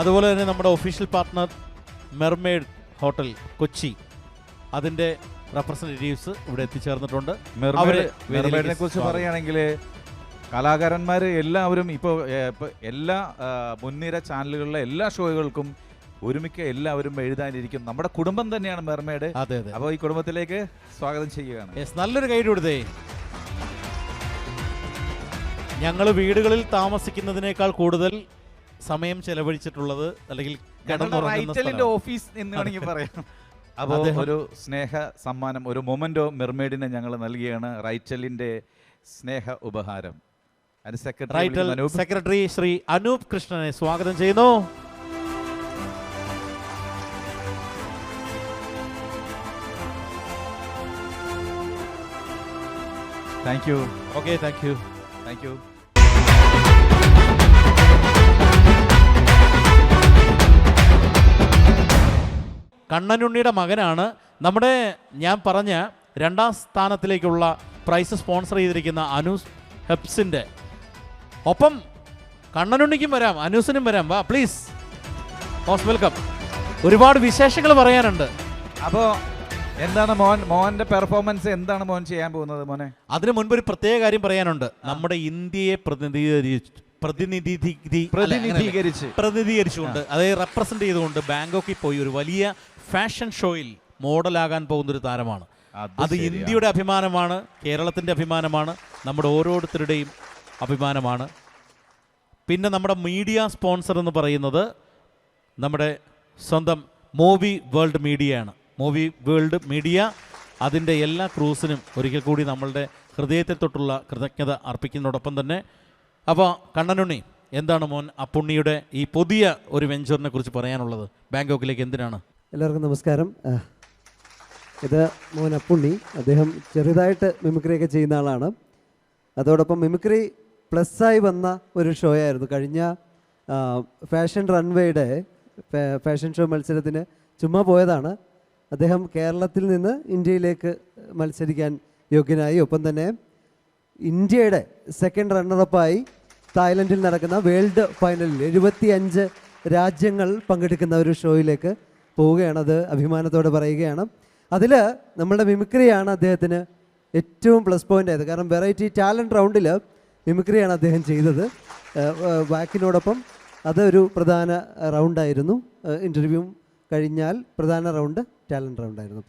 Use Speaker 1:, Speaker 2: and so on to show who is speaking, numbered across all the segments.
Speaker 1: അതുപോലെ തന്നെ നമ്മുടെ official partner mermaid hotel Kochi, അതിൻ്റെ റെപ്രസെൻറ്റേറ്റീവ്സ് ഇവിടെ എത്തിച്ചേർന്നിട്ടുണ്ട്.
Speaker 2: മെർമെയ്ഡിനെ കുറിച്ച് പറയുകയാണെങ്കിൽ കലാകാരന്മാർ എല്ലാവരും ഇപ്പോൾ എല്ലാ മുൻനിര ചാനലുകളിലെ എല്ലാ ഷോകൾക്കും ഒരുമിക്ക എല്ലാവരും എഴുതാനിരിക്കും. നമ്മുടെ കുടുംബം തന്നെയാണ് മെർമെയ്ഡ്.
Speaker 1: അതെ അതെ.
Speaker 2: അപ്പോൾ ഈ കുടുംബത്തിലേക്ക് സ്വാഗതം ചെയ്യുകയാണ്.
Speaker 1: നല്ലൊരു ഗൈഡ് കൊടുത്തേ. ഞങ്ങൾ വീടുകളിൽ താമസിക്കുന്നതിനേക്കാൾ കൂടുതൽ സമയം ചെലവഴിച്ചിട്ടുള്ളത് അല്ലെങ്കിൽ
Speaker 2: റൈറ്റലിന്റെ ഓഫീസ് എന്ന് വേണമെങ്കിൽ പറയാം. അപ്പോൾ ഒരു സ്നേഹ സമ്മാനം, ഒരു മൊമെന്റോ മെർമെയ്ഡിനെ ഞങ്ങൾ നൽകിയാണ്. റൈറ്റലിന്റെ സ്നേഹ ഉപഹാരം.
Speaker 1: സെക്രട്ടറി ശ്രീ അനൂപ് കൃഷ്ണനെ സ്വാഗതം ചെയ്യുന്നു.
Speaker 2: Thank you.
Speaker 1: Okay, thank you.
Speaker 2: Thank you.
Speaker 1: കണ്ണനുണ്ണിയുടെ മകനാണ് നമ്മുടെ ഞാൻ പറഞ്ഞ 2ാം സ്ഥാനത്തിലേക്കുള്ള പ്രൈസ് സ്പോൺസർ ചെയ്തിരിക്കുന്ന അനൂസ് ഹെപ്സിൻ്റെ ഒപ്പം കണ്ണനുണ്ണിക്കും വരാം, അനൂസിനും വരാം. വാ പ്ലീസ്, മോസ്റ്റ് വെൽക്കം. ഒരുപാട് വിശേഷങ്ങൾ പറയാനുണ്ട്.
Speaker 2: അപ്പോൾ എന്താണ് മോന്റെ പെർഫോമൻസ്, എന്താണ് മോൻ ചെയ്യാൻ പോകുന്നത് മോനെ?
Speaker 1: അതിനു മുൻപ് ഒരു പ്രത്യേക കാര്യം പറയാനുണ്ട്. നമ്മുടെ ഇന്ത്യയെ പ്രതിനിധീകരിച്ചുകൊണ്ട്, അതായത് റെപ്രസെന്റ് ചെയ്തുകൊണ്ട് ബാങ്കോക്കിൽ പോയി ഒരു വലിയ ഫാഷൻ ഷോയിൽ മോഡലാകാൻ പോകുന്നൊരു താരമാണ്. അത് ഇന്ത്യയുടെ അഭിമാനമാണ്, കേരളത്തിൻ്റെ അഭിമാനമാണ്, നമ്മുടെ ഓരോരുത്തരുടെയും അഭിമാനമാണ്. പിന്നെ നമ്മുടെ മീഡിയ സ്പോൺസർ എന്ന് പറയുന്നത് നമ്മുടെ സ്വന്തം മൂവി വേൾഡ് മീഡിയയാണ്. മൂവി വേൾഡ് മീഡിയ അതിൻ്റെ എല്ലാ ക്രൂസിനും ഒരിക്കൽ കൂടി നമ്മളുടെ ഹൃദയത്തിൽ തൊട്ടുള്ള കൃതജ്ഞത അർപ്പിക്കുന്നതോടൊപ്പം തന്നെ, അപ്പോൾ കണ്ണനുണ്ണി, എന്താണ് മോൻ അപ്പുണ്ണിയുടെ ഈ പുതിയ ഒരു വെഞ്ചറിനെ കുറിച്ച് പറയാനുള്ളത്? ബാങ്കോക്കിലേക്ക് എന്തിനാണ്?
Speaker 3: എല്ലാവർക്കും നമസ്കാരം. ഇത് മോൻ അപ്പുണ്ണി. അദ്ദേഹം ചെറുതായിട്ട് മിമിക്രിയൊക്കെ ചെയ്യുന്ന ആളാണ്. അതോടൊപ്പം മിമിക്രി പ്ലസ്സായി വന്ന ഒരു ഷോ ആയിരുന്നു കഴിഞ്ഞ ഫാഷൻ റൺവേയുടെ ഫാഷൻ ഷോ മത്സരത്തിന് ചുമ്മാ പോയതാണ്. അദ്ദേഹം കേരളത്തിൽ നിന്ന് ഇന്ത്യയിലേക്ക് മത്സരിക്കാൻ യോഗ്യനായി. ഒപ്പം തന്നെ ഇന്ത്യയുടെ സെക്കൻഡ് റണ്ണറപ്പായി തായ്ലൻഡിൽ നടക്കുന്ന വേൾഡ് ഫൈനലിൽ 75 രാജ്യങ്ങൾ പങ്കെടുക്കുന്ന ഒരു ഷോയിലേക്ക് പോവുകയാണ്. അത് അഭിമാനത്തോടെ പറയുകയാണ്. അതിൽ നമ്മളുടെ മിമിക്രിയാണ് അദ്ദേഹത്തിന് ഏറ്റവും പ്ലസ് പോയിൻ്റ് ആയത്. കാരണം വെറൈറ്റി ടാലൻറ്റ് റൗണ്ടിൽ മിമിക്രിയാണ് അദ്ദേഹം ചെയ്തത്. വാക്കിനോടൊപ്പം അതൊരു പ്രധാന റൗണ്ടായിരുന്നു. ഇൻ്റർവ്യൂ കഴിഞ്ഞാൽ പ്രധാന റൗണ്ട് ടാലൻറ്റ് റൗണ്ടായിരുന്നു.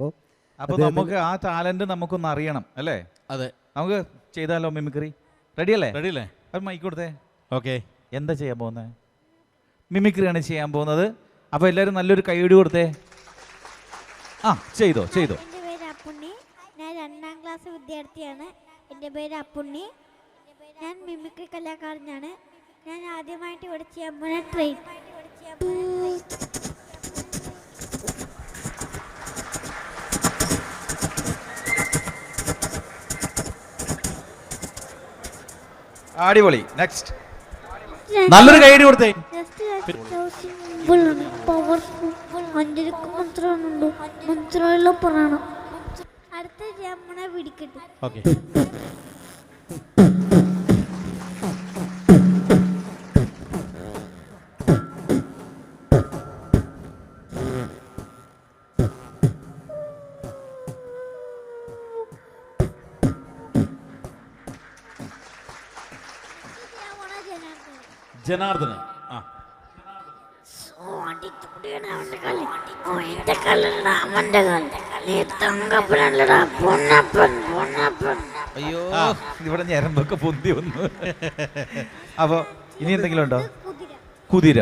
Speaker 2: അപ്പോൾ നമുക്ക് ആ ടാലൻറ്റ് നമുക്കൊന്ന് അറിയണം അല്ലേ?
Speaker 1: അതെ,
Speaker 2: നമുക്ക് ചെയ്താലോ മിമിക്രി? റെഡിയല്ലേ?
Speaker 1: റെഡിയല്ലേ?
Speaker 2: അത് മൈക്ക് കൊടുത്തേ.
Speaker 1: ഓക്കെ,
Speaker 2: എന്താ ചെയ്യാൻ പോകുന്നത്? മിമിക്രിയാണ് ചെയ്യാൻ പോകുന്നത്. അപ്പോൾ എല്ലാവരും നല്ലൊരു കൈയ്യടി കൊടുത്തേ. ചെയ്തോ.
Speaker 4: എൻ്റെ പേര് അപ്പുണ്ണി. ഞാൻ 2ാം ക്ലാസ് വിദ്യാർത്ഥിയാണ്. എൻ്റെ പേര് അപ്പുണ്ണി. ഞാൻ മിമിക്രി കലാകാരനാണ്. ഞാൻ ആദ്യമായിട്ട് ഇവിടെ ചെയ്യാൻ പോകുന്ന ട്രെയിൻ.
Speaker 2: അടിപൊളി. നെക്സ്റ്റ്
Speaker 1: നല്ലൊരു കൈയ്യടി കൊടുത്തേ.
Speaker 4: അടുത്ത ജമ്മണ പിടിക്കട്ടെ.
Speaker 1: ഓക്കെ, ജനാർദ്ദനൻ.
Speaker 2: അയ്യോ, ഇവിടെ ഞരമ്പൊക്കെ പൊന്തി വന്നു. അപ്പൊ ഇനി എന്തെങ്കിലും ഉണ്ടോ? കുതിര.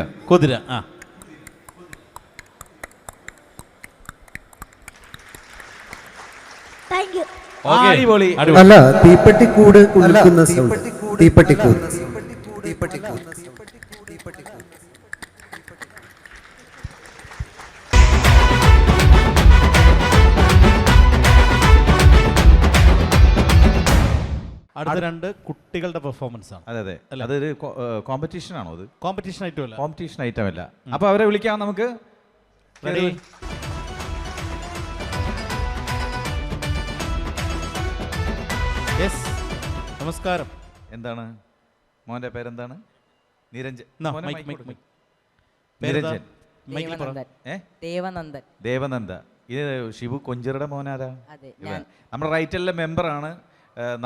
Speaker 2: അടിപൊളി.
Speaker 3: അല്ല, തീപ്പെട്ടിക്കൂട് കുലുക്കുന്ന സൗണ്ട്. തീപ്പെട്ടിക്കൂട്.
Speaker 1: അടുത്ത 2 കുട്ടികളുടെ പെർഫോമൻസ് ആണ്.
Speaker 2: അതെ, അതൊരു കോമ്പറ്റീഷൻ ആണോ? അത്
Speaker 1: കോമ്പറ്റീഷൻ ഐറ്റം
Speaker 2: അല്ല. അപ്പൊ അവരെ വിളിക്കാം നമുക്ക്.
Speaker 1: റെഡി? യെസ്, നമസ്കാരം.
Speaker 2: എന്താണ് മോന്റെ പേരെന്താണ്? നിരഞ്ജൻ.
Speaker 1: പേരെന്താ?
Speaker 2: നിരഞ്ജൻ.
Speaker 1: മൈക്കിൽ പറ.
Speaker 2: ഏ
Speaker 5: ദേവനന്ദൻ.
Speaker 2: ദേവനന്ദ. ഇത് ഷിബു കൊഞ്ചിറയുടെ മോനാരാ?
Speaker 5: അതെ,
Speaker 2: ഇവൻ നമ്മുടെ റൈറ്റലിലെ മെമ്പറാണ്.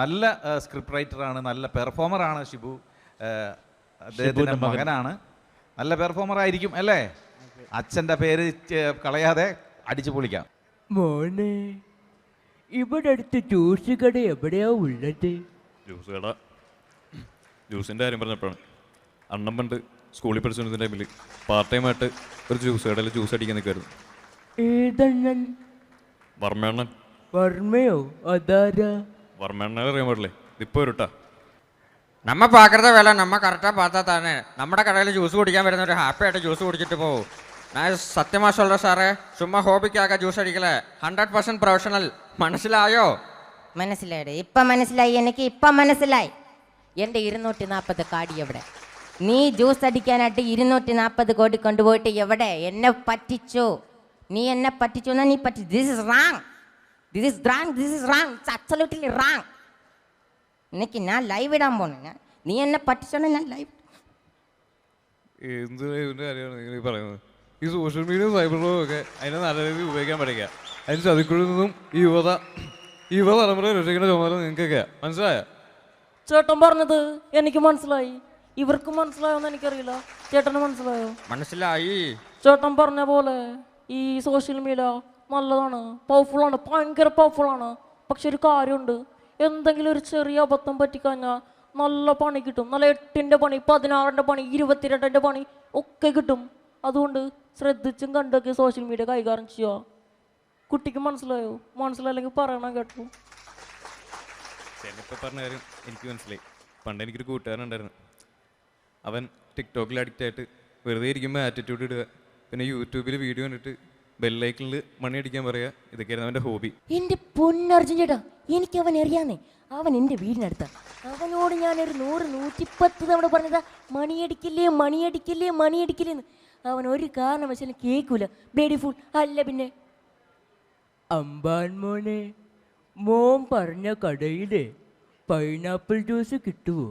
Speaker 2: നല്ല സ്ക്രിപ്റ്റ് റൈറ്ററാണ്, നല്ല പെർഫോമറാണ് ഷിബു. അദ്ദേഹത്തിൻ്റെ മകനാണ്. നല്ല പെർഫോമർ ആയിരിക്കും അല്ലേ? അച്ഛൻ്റെ പേര് കളയാതെ അടിച്ചു പൊളിക്കാം.
Speaker 6: മോനെ, ഇവിടെ അടുത്ത് ജ്യൂസ് കട എവിടെയാ ഉള്ളത്?
Speaker 7: ജ്യൂസ് കട, ജ്യൂസിൻ്റെ കാര്യം പറഞ്ഞപ്പോഴാണ് അണ്ണൻ പണ്ട് സ്കൂളിൽ പഠിച്ചുകൊണ്ടിരുന്ന ടൈമിൽ പാർട്ട് ടൈമായിട്ട് ഒരു ജ്യൂസ് കടയിൽ ജ്യൂസ് അടിക്കാൻ നിൽക്കുമായിരുന്നു.
Speaker 6: ഏതണ്ണൻ?
Speaker 7: വർമ്മണ്ണൻ.
Speaker 6: വർമ്മയോ? അതാരാ?
Speaker 7: വർമ്മണ്ണനെ അറിയാൻ പാടില്ലേ? ഇതിപ്പോൾ ഒരുട്ടാ.
Speaker 8: നമ്മ പാക്കത്തെ വില നമ്മ കറക്റ്റാ പാത്താ തന്നെ നമ്മുടെ കടയിൽ ജ്യൂസ് കുടിക്കാൻ വരുന്നവർ ഹാപ്പി ആയിട്ട് ജ്യൂസ് കുടിച്ചിട്ട് പോകും. ഞാൻ സത്യമാ சொல்ற സാറേ, ചുമ്മാ ഹോബിക്കാക ജ്യൂസ് അടിക്കലേ. 100% പ്രൊഫഷണൽ. മനസ്സിലായോ?
Speaker 5: മനസ്സിലായി. ഇപ്പം മനസ്സിലായി, എനിക്ക് ഇപ്പം മനസ്സിലായി. എൻ്റെ 240 കാടി എവിടെ? നീ ജ്യൂസ് അടിക്കാനായിട്ട് 240 കോടി കൊണ്ടുപോയിട്ട് എവിടെ? എന്നെ പറ്റിച്ചു. നീ എന്നെ പറ്റിച്ചു എന്നാ നീ പറ്റി. This is wrong, this is wrong, this is wrong, it's absolutely wrong. എനിക്ക് ഞാൻ ലൈവ് ഇടാൻ പോണേ. നീ എന്നെ പറ്റിച്ചോണ്ട് ഞാൻ ലൈവ്.
Speaker 7: എന്ത് ഇതിൻ്റെ കാര്യമാണ് നിങ്ങൾ പറയുന്നത്? ഈ സോഷ്യൽ മീഡിയ സൈബറും ഒക്കെ അതിനെ നല്ല രീതിയിൽ ഉപയോഗിക്കാൻ പഠിക്കുക. അതിന് ചതിക്കുള്ളിൽ നിന്നും ഈ യുവതലമുറ രക്ഷിക്കുന്ന ചുമതല നിങ്ങൾക്കൊക്കെയാണ്. മനസ്സിലായോ?
Speaker 9: ചേട്ടൻ പറഞ്ഞത് എനിക്ക് മനസ്സിലായി. ഇവർക്ക് മനസ്സിലായോന്ന് എനിക്കറിയില്ല. ചേട്ടന് മനസ്സിലായോ?
Speaker 8: മനസ്സിലായി.
Speaker 9: ചേട്ടൻ പറഞ്ഞ പോലെ ഈ സോഷ്യൽ മീഡിയ നല്ലതാണ്, പവർഫുൾ ആണ്, ഭയങ്കര പവർഫുൾ ആണ്. പക്ഷെ ഒരു കാര്യമുണ്ട്, എന്തെങ്കിലും ഒരു ചെറിയ അബദ്ധം പറ്റിക്കഴിഞ്ഞാൽ നല്ല പണി കിട്ടും. നല്ല 8ന്റെ പണി, 16ന്റെ പണി, 22ന്റെ പണി ഒക്കെ കിട്ടും. അതുകൊണ്ട് ശ്രദ്ധിച്ചും കണ്ടൊക്കെ സോഷ്യൽ മീഡിയ കൈകാര്യം ചെയ്യുക. കുട്ടിക്ക് മനസ്സിലായോ? മനസ്സിലായില്ലെങ്കിൽ പറയണം കേട്ടോ.
Speaker 7: ഇപ്പോൾ പറഞ്ഞ കാര്യം എനിക്ക് മനസ്സിലായി. പണ്ട് എനിക്കൊരു കൂട്ടുകാരനുണ്ടായിരുന്നു. അവൻ ടിക്ടോക്കിൽ അഡിക്റ്റ് ആയിട്ട് വെറുതെ ഇരിക്കുമ്പോൾ ആറ്റിറ്റ്യൂഡ് ഇടുക, പിന്നെ യൂട്യൂബിൽ വീഡിയോ കണ്ടിട്ട് ബെല്ലൈക്കണിൽ മണി അടിക്കാൻ പറയുക. ഇതൊക്കെയായിരുന്നു അവൻ്റെ ഹോബി.
Speaker 5: എൻ്റെ പൊന്നർജുൻ ചേട്ടാ, എനിക്ക് അവൻ അറിയാന്നേ. അവൻ എൻ്റെ വീടിനടുത്ത. അവനോട് ഞാനൊരു 100-110 തവണ പറഞ്ഞതാ മണിയടിക്കില്ലേ മണിയടിക്കില്ലേ മണിയടിക്കില്ലേന്ന്. അവൻ ഒരു കാരണവശാലും കേൾക്കൂല. ബ്ലേഡി ഫുൾ അല്ല. പിന്നെ
Speaker 6: അമ്പാൻ മോനെ, മോൻ പറഞ്ഞ കടയിലെ പൈനാപ്പിൾ ജ്യൂസ് കിട്ടുമോ?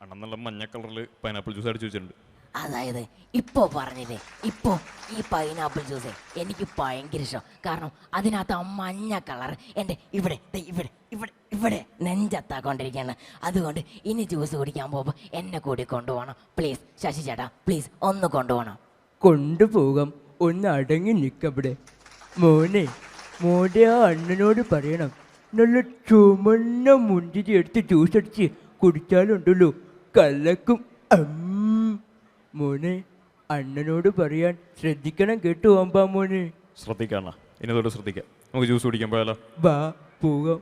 Speaker 7: അണ്ണൻ നല്ല മഞ്ഞ കളറിൽ പൈനാപ്പിൾ ജ്യൂസ് അടിച്ചു വെച്ചിട്ടുണ്ട്.
Speaker 5: അതായത് ഇപ്പോ പറഞ്ഞില്ലേ, ഇപ്പോ ഈ പൈനാപ്പിൾ ജ്യൂസ് എനിക്ക് ഭയങ്കര ഇഷ്ടം. കാരണം അതിനകത്ത് ആ മഞ്ഞ കളർ എൻ്റെ ഇവിടെ ഇവിടെ ഇവിടെ ഇവിടെ നെഞ്ചത്താക്കൊണ്ടിരിക്കുകയാണ്. അതുകൊണ്ട് ഇനി ജ്യൂസ് കുടിക്കാൻ പോകുമ്പോൾ എന്നെ കൂടി കൊണ്ടുപോകണം പ്ലീസ്. ശശി ചേട്ടാ പ്ലീസ് ഒന്ന് കൊണ്ടുപോകണം.
Speaker 6: കൊണ്ടുപോകാം, ഒന്ന് അടങ്ങി നിൽക്കവിടെ. മോനെ, മോൻ്റെ ആ അണ്ണനോട് പറയണം, നല്ല ചുമന്ന മുന്തിരി എടുത്ത് ജ്യൂസ് അടിച്ച് കുടിച്ചാലുണ്ടല്ലോ കലക്കും. മോനെ, അണ്ണനോട് പറയാൻ ശ്രദ്ധിക്കണം കേട്ടോ അമ്പാ മോനെ.
Speaker 7: ശ്രദ്ധിക്കാം, ഇനി തൊട്ട് ശ്രദ്ധിക്കാം. നമുക്ക് ജ്യൂസ് കുടിക്കാൻ പോയാലോ?
Speaker 6: വാ പോകാം.